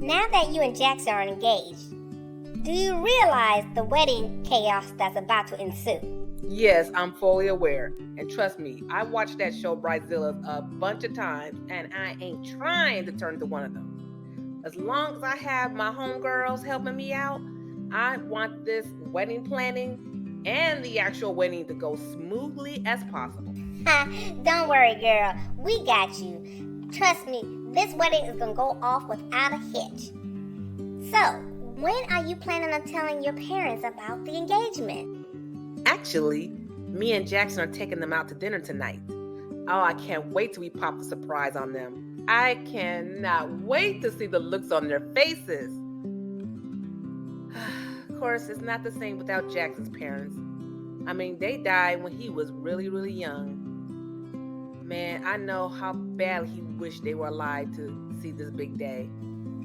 Now that you and Jackson are engaged, do you realize the wedding chaos that's about to ensue? Yes, I'm fully aware. And trust me, I watched that show Bridezillas a bunch of times, and I ain't trying to turn to one of them. As long as I have my homegirls helping me out, I want this wedding planning and the actual wedding to go smoothly as possible. Don't worry, girl. We got you. Trust me, this wedding is gonna go off without a hitch. So, when are you planning on telling your parents about the engagement? Actually, me and Jackson are taking them out to dinner tonight. Oh, I can't wait till we pop the surprise on them. I cannot wait to see the looks on their faces. Of course, it's not the same without Jackson's parents. I mean, they died when he was really, really young. Man, I know how badly he wished they were alive to see this big day.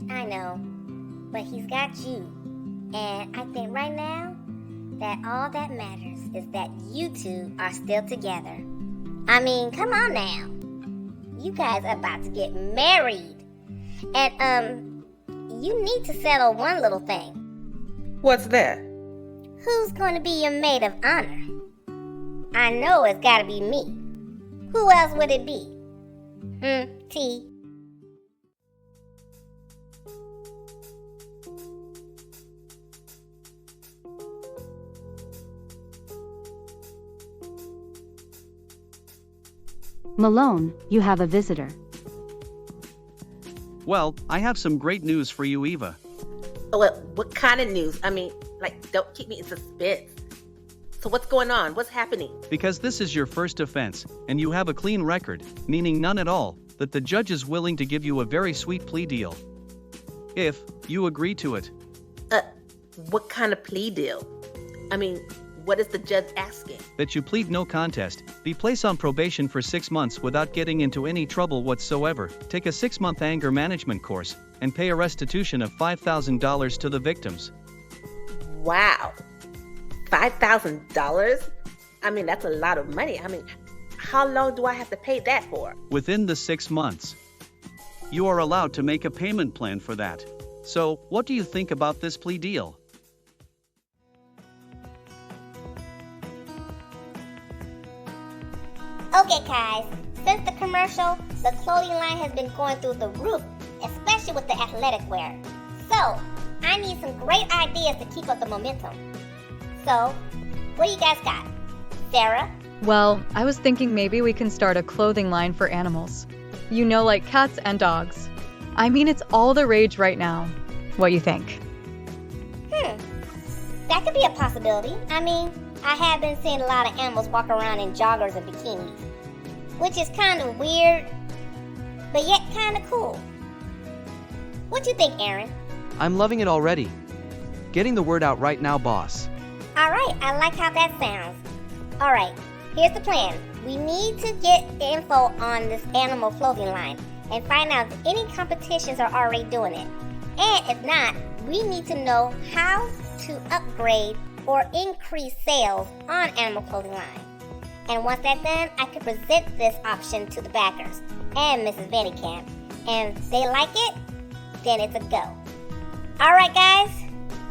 I know, but he's got you. And I think right now that all that matters is that you two are still together. I mean, come on now. You guys are about to get married. And, you need to settle one little thing. What's that? Who's going to be your maid of honor? I know it's got to be me. Who else would it be? T. Malone, you have a visitor. Well, I have some great news for you, Eva. What kind of news? I mean, don't keep me in suspense. So what's going on? What's happening? Because this is your first offense, and you have a clean record, meaning none at all, that the judge is willing to give you a very sweet plea deal. If you agree to it. What kind of plea deal? I mean, what is the judge asking? That you plead no contest, be placed on probation for 6 months without getting into any trouble whatsoever, take a 6-month anger management course, and pay a restitution of $5,000 to the victims. Wow. $5,000? I mean, that's a lot of money. I mean, how long do I have to pay that for? Within the 6 months. You are allowed to make a payment plan for that. So, what do you think about this plea deal? Okay, guys, since the commercial, the clothing line has been going through the roof, especially with the athletic wear. So, I need some great ideas to keep up the momentum. So, what do you guys got? Sarah? Well, I was thinking maybe we can start a clothing line for animals. You know, like cats and dogs. I mean, it's all the rage right now. What do you think? That could be a possibility. I mean, I have been seeing a lot of animals walk around in joggers and bikinis, which is kind of weird, but yet kind of cool. What do you think, Aaron? I'm loving it already. Getting the word out right now, boss. All right, I like how that sounds. All right, here's the plan. We need to get info on this animal clothing line and find out if any competitions are already doing it. And if not, we need to know how to upgrade or increase sales on animal clothing line. And once that's done, I can present this option to the backers and Mrs. Vandekamp. And if they like it, then it's a go. All right, guys,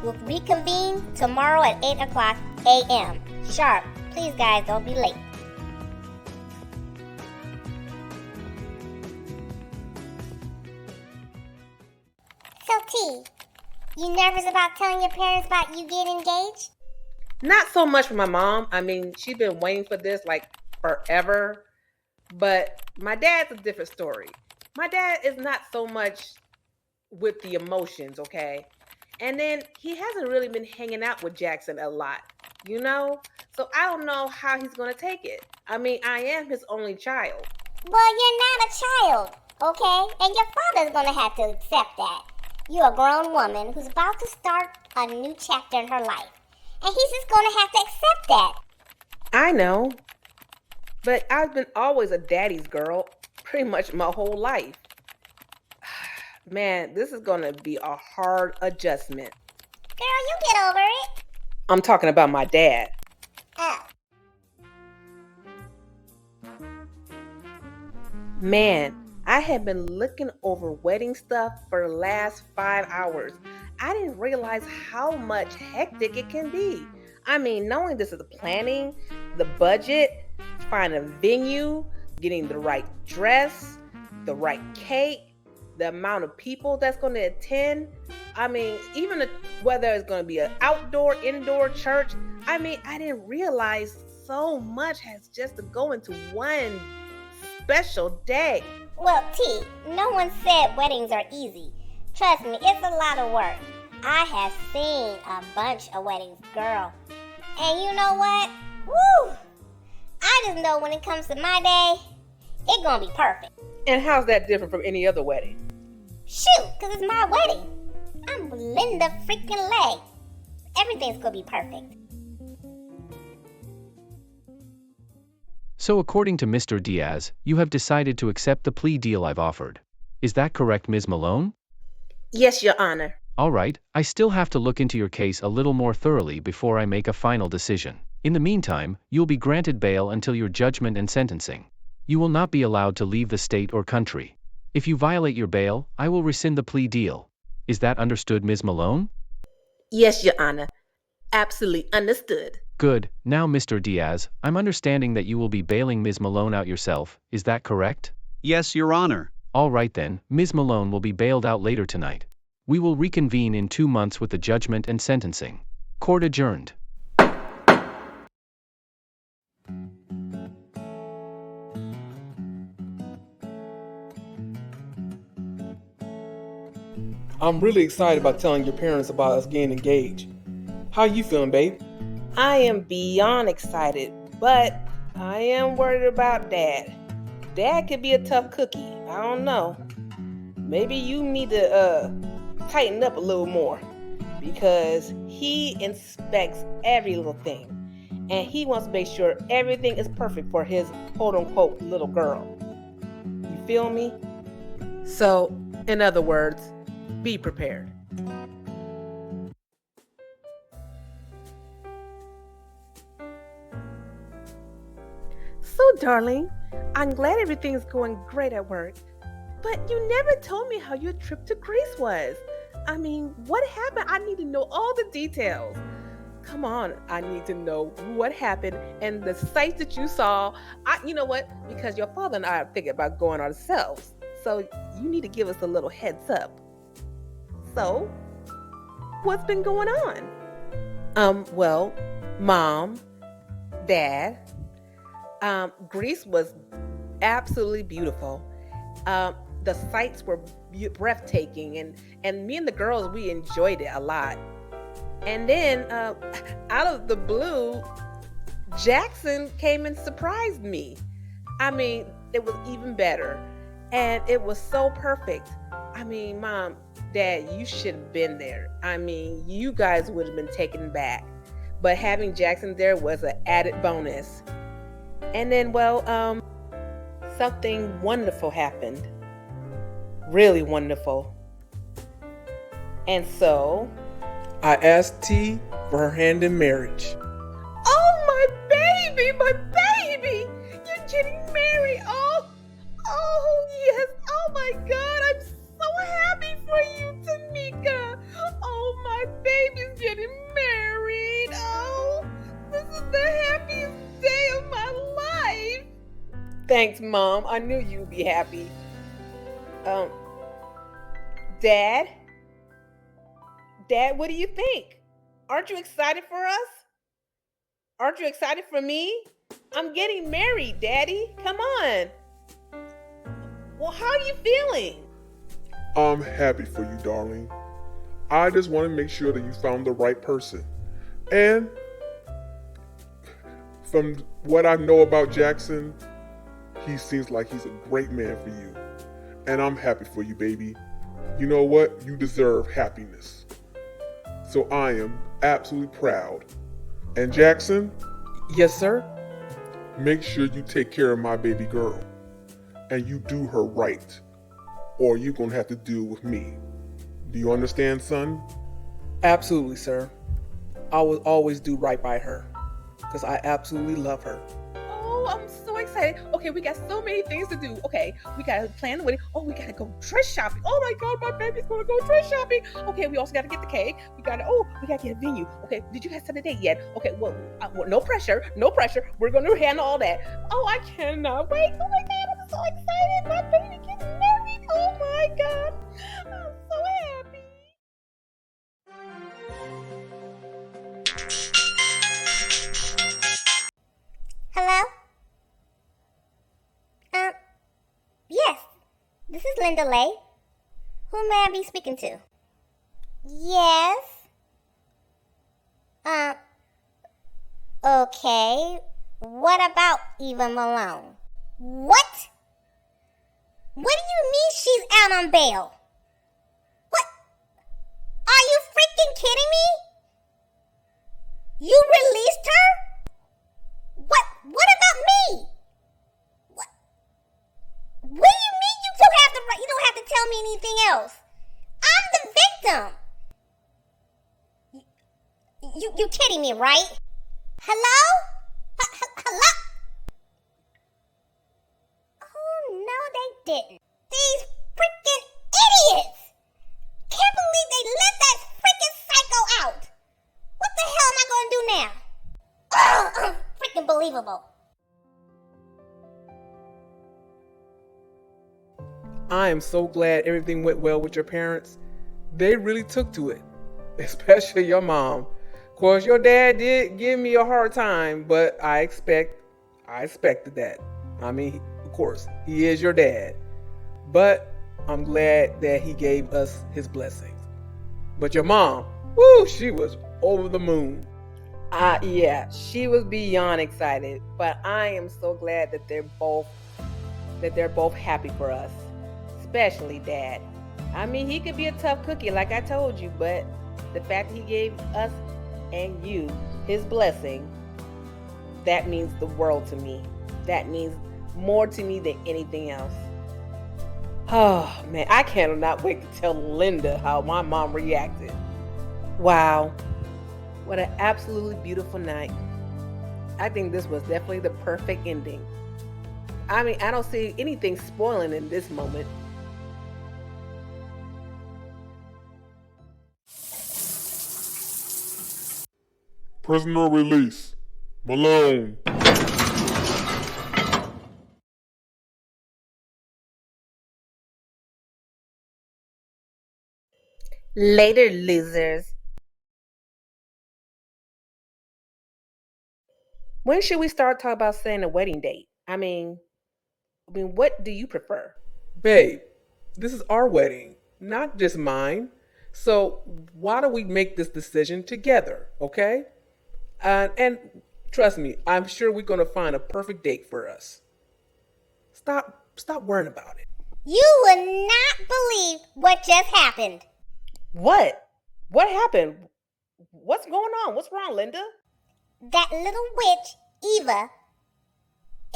we'll reconvene tomorrow at 8 o'clock a.m. sharp. Please, guys, don't be late. So, T, you nervous about telling your parents about you getting engaged? Not so much for my mom. I mean, she's been waiting for this forever. But my dad's a different story. My dad is not so much with the emotions, okay? And then he hasn't really been hanging out with Jackson a lot, you know? So I don't know how he's going to take it. I mean, I am his only child. Well, you're not a child, okay? And your father's going to have to accept that. You're a grown woman who's about to start a new chapter in her life. And he's just going to have to accept that. I know. But I've been always a daddy's girl pretty much my whole life. Man, this is going to be a hard adjustment. Girl, you get over it. I'm talking about my dad. Oh. Man, I have been looking over wedding stuff for the last 5 hours. I didn't realize how much hectic it can be. I mean, knowing this is the planning, the budget, finding a venue, getting the right dress, the right cake, the amount of people that's going to attend. I mean, even whether it's going to be an outdoor, indoor church. I mean, I didn't realize so much has just to go into one special day. Well, T, no one said weddings are easy. Trust me, it's a lot of work. I have seen a bunch of weddings, girl. And you know what? Woo! I just know when it comes to my day, it's gonna be perfect. And how's that different from any other wedding? Shoot, cause it's my wedding. I'm Linda freaking Lay. Everything's gonna be perfect. So according to Mr. Diaz, you have decided to accept the plea deal I've offered. Is that correct, Ms. Malone? Yes, Your Honor. All right, I still have to look into your case a little more thoroughly before I make a final decision. In the meantime, you'll be granted bail until your judgment and sentencing. You will not be allowed to leave the state or country. If you violate your bail, I will rescind the plea deal. Is that understood, Ms. Malone? Yes, Your Honor. Absolutely understood. Good. Now, Mr. Diaz, I'm understanding that you will be bailing Ms. Malone out yourself. Is that correct? Yes, Your Honor. All right then, Ms. Malone will be bailed out later tonight. We will reconvene in 2 months with the judgment and sentencing. Court adjourned. I'm really excited about telling your parents about us getting engaged. How you feeling, babe? I am beyond excited, but I am worried about Dad. Dad could be a tough cookie. I don't know. Maybe you need to tighten up a little more, because he inspects every little thing, and he wants to make sure everything is perfect for his quote-unquote little girl. You feel me? So, in other words, be prepared. So, darling, I'm glad everything's going great at work, but you never told me how your trip to Greece was. I mean, what happened? I need to know all the details. Come on, I need to know what happened and the sights that you saw. You know what? Because your father and I are thinking about going ourselves, so you need to give us a little heads up. So, what's been going on? Well, Mom, Dad, Greece was absolutely beautiful. The sights were breathtaking, and me and the girls, we enjoyed it a lot. And then, out of the blue, Jackson came and surprised me. I mean, it was even better, and it was so perfect. I mean, Mom, Dad, you should have been there. I mean, you guys would have been taken back. But having Jackson there was an added bonus. And then, well, something wonderful happened. Really wonderful. And so, I asked T for her hand in marriage. oh, my baby, you're getting married. Oh, yes. Oh, my God, I'm so happy for you, Tamika. Oh, my baby's getting married. Oh, this is the happiest day of my life. Thanks, Mom. I knew you'd be happy. Dad, what do you think? Aren't you excited for us? Aren't you excited for me? I'm getting married, Daddy. Come on. Well, how are you feeling? I'm happy for you, darling. I just want to make sure that you found the right person. And from what I know about Jackson, he seems like he's a great man for you. And I'm happy for you, baby. You know what? You deserve happiness. So I am absolutely proud. And Jackson, Yes, sir? make sure you take care of my baby girl. And you do her right. Or you're going to have to deal with me. Do you understand, son? Absolutely, sir. I will always do right by her, because I absolutely love her. Oh, Oh, I'm so excited. Okay, we got so many things to do. Okay, we gotta plan the wedding. Oh, we gotta go dress shopping. Oh my God, my baby's gonna go dress shopping. Okay, we also gotta get the cake. We gotta get a venue. Okay, did you guys set a date yet? Okay, well, no pressure, no pressure. We're gonna handle all that. Oh, I cannot wait. Oh my God, I'm so excited. My baby gets married. Oh my God, I'm so happy. Hello? Yes. This is Linda Lay. Who may I be speaking to? Yes. Okay. What about Eva Malone? What? What do you mean she's out on bail? What? Are you freaking kidding me? You released her? What about me? What do you mean you don't have to tell me anything else? I'm the victim. You kidding me, right? Hello? Hello? Oh, no, they didn't. These freaking idiots! Can't believe they let that freaking psycho out. What the hell am I gonna do now? Freaking believable. I am so glad everything went well with your parents. They really took to it, especially your mom. Of course, your dad did give me a hard time, but I expected that. I mean, of course, he is your dad. But I'm glad that he gave us his blessings. But your mom, woo, she was over the moon. Yeah, she was beyond excited, but I am so glad that they're both happy for us, especially Dad. I mean, he could be a tough cookie, like I told you, but the fact that he gave us and you his blessing, that means the world to me. That means more to me than anything else. Oh man, I cannot wait to tell Linda how my mom reacted. Wow. What an absolutely beautiful night. I think this was definitely the perfect ending. I mean, I don't see anything spoiling in this moment. Prisoner release. Malone. Later, losers. When should we start talking about setting a wedding date? I mean, what do you prefer? Babe, this is our wedding, not just mine. So why don't we make this decision together, okay? And trust me, I'm sure we're going to find a perfect date for us. Stop worrying about it. You will not believe what just happened. What? What happened? What's going on? What's wrong, Linda? That little witch, Eva,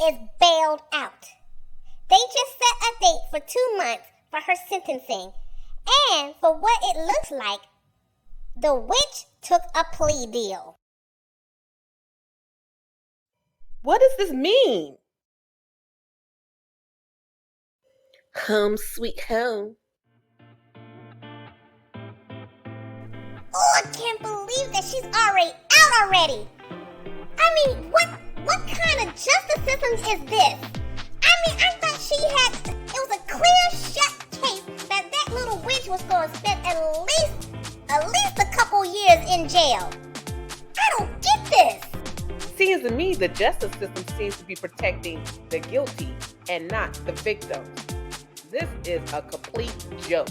is bailed out. They just set a date for 2 months for her sentencing. And for what it looks like, the witch took a plea deal. What does this mean? Home sweet home. Oh, I can't believe that she's already out already. I mean, what kind of justice system is this? I mean, I thought it was a clear shut case that little witch was going to spend at least a couple years in jail. I don't get this. Seems to me the justice system seems to be protecting the guilty and not the victims. This is a complete joke.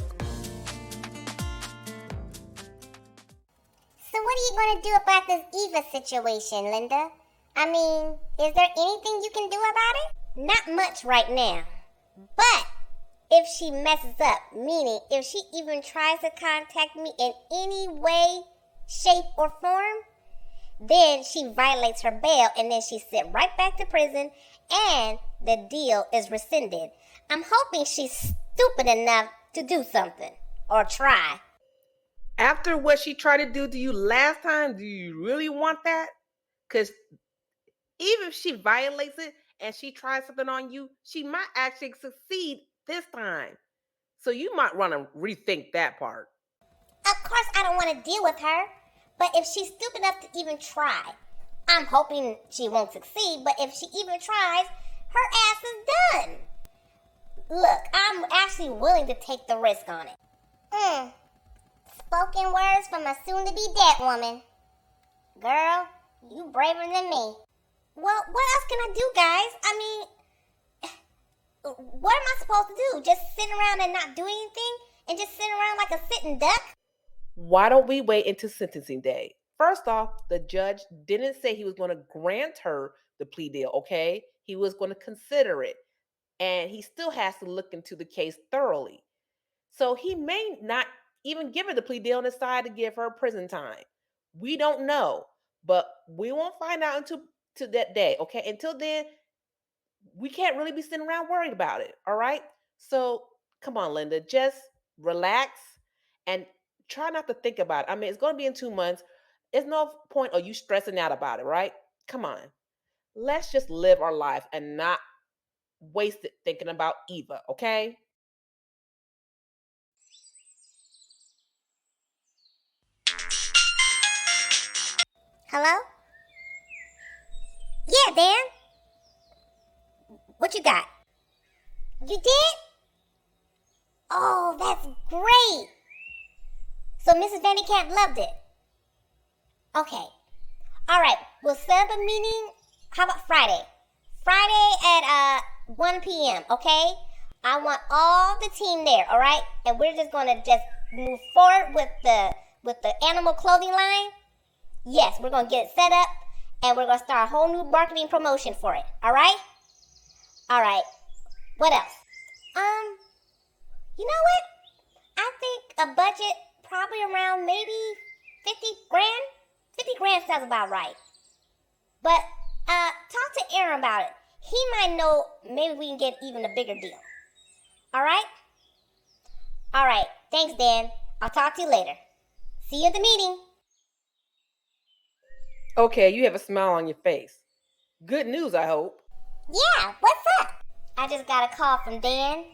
So what are you going to do about this Eva situation, Linda? I mean, is there anything you can do about it? Not much right now. But if she messes up, meaning if she even tries to contact me in any way, shape, or form, then she violates her bail and then she's sent right back to prison and the deal is rescinded. I'm hoping she's stupid enough to do something or try. After what she tried to do to you last time, do you really want that? Because even if she violates it and she tries something on you, she might actually succeed this time. So you might want to rethink that part. Of course, I don't want to deal with her, but if she's stupid enough to even try, I'm hoping she won't succeed, but if she even tries, her ass is done. Look, I'm actually willing to take the risk on it. Spoken words from a soon-to-be-dead woman. Girl, you braver than me. Well, what else can I do, guys? I mean, what am I supposed to do? Just sit around and not do anything? And just sit around like a sitting duck? Why don't we wait until sentencing day? First off, the judge didn't say he was going to grant her the plea deal, okay? He was going to consider it. And he still has to look into the case thoroughly. So he may not even give her the plea deal and decide to give her prison time. We don't know, but we won't find out until that day, okay? Until then, we can't really be sitting around worried about it, all right? So come on, Linda, just relax and try not to think about it. I mean, it's going to be in 2 months. There's no point of you stressing out about it, right? Come on. Let's just live our life and not waste it thinking about Eva, okay? Hello? Yeah, Dan? What you got? You did? Oh, that's great. So Mrs. Vandekamp loved it. Okay. All right, we'll set up a meeting. How about Friday? Friday at 1 p.m., okay? I want all the team there, all right? And we're just going to just move forward with the animal clothing line. Yes, we're going to get it set up, and we're going to start a whole new marketing promotion for it, all right? All right. What else? You know what? I think a budget probably around maybe 50 grand. 50 grand sounds about right. But talk to Aaron about it. He might know maybe we can get even a bigger deal. All right? All right. Thanks, Dan. I'll talk to you later. See you at the meeting. Okay, you have a smile on your face. Good news, I hope. Yeah, what's up? I just got a call from Dan.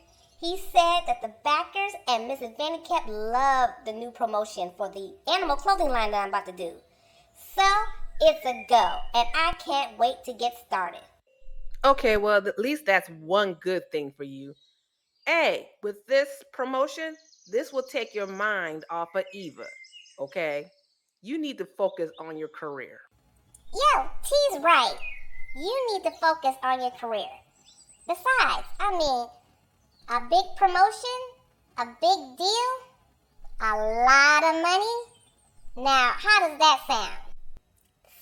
He said that the backers and Mrs. Vandekamp love the new promotion for the animal clothing line that I'm about to do. So, it's a go, and I can't wait to get started. Okay, well, at least that's one good thing for you. Hey, with this promotion, this will take your mind off of Eva, okay? You need to focus on your career. Yo, T's right. You need to focus on your career. Besides, I mean, a big promotion, a big deal, a lot of money. Now, how does that sound?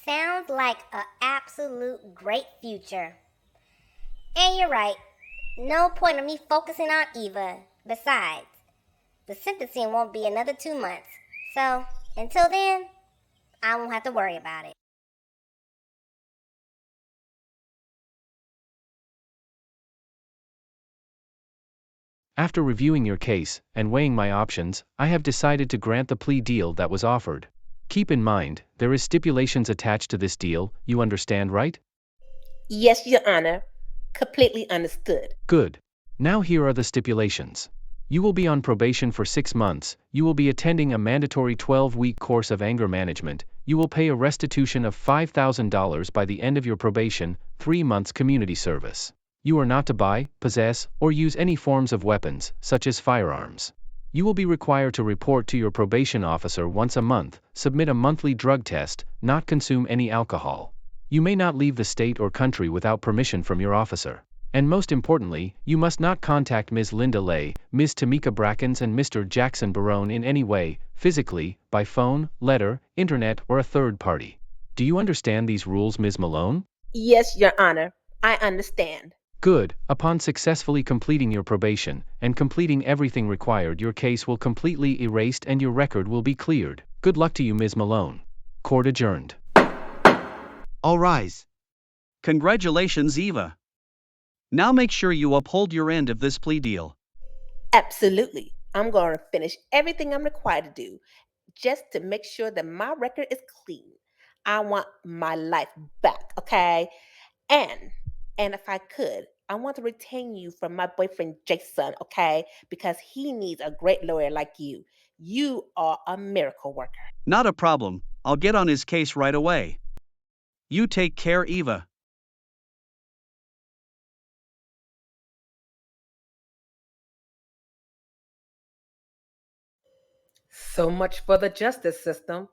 Sounds like an absolute great future. And you're right. No point in me focusing on Eva. Besides, the sentencing won't be another 2 months. So, until then, I won't have to worry about it. After reviewing your case and weighing my options, I have decided to grant the plea deal that was offered. Keep in mind, there is stipulations attached to this deal, you understand, right? Yes, Your Honor. Completely understood. Good. Now here are the stipulations. You will be on probation for 6 months, you will be attending a mandatory 12-week course of anger management, you will pay a restitution of $5,000 by the end of your probation, 3 months community service. You are not to buy, possess, or use any forms of weapons, such as firearms. You will be required to report to your probation officer once a month, submit a monthly drug test, not consume any alcohol. You may not leave the state or country without permission from your officer. And most importantly, you must not contact Ms. Linda Lay, Ms. Tamika Brackens and Mr. Jackson Barone in any way, physically, by phone, letter, internet, or a third party. Do you understand these rules, Ms. Malone? Yes, Your Honor. I understand. Good. Upon successfully completing your probation and completing everything required, your case will completely erased and your record will be cleared. Good luck to you, Ms. Malone. Court adjourned. All rise. Congratulations, Eva. Now make sure you uphold your end of this plea deal. Absolutely. I'm going to finish everything I'm required to do just to make sure that my record is clean. I want my life back, okay? And And if I could, I want to retain you from my boyfriend Jason, okay? Because he needs a great lawyer like you. You are a miracle worker. Not a problem, I'll get on his case right away. You take care, Eva. So much for the justice system.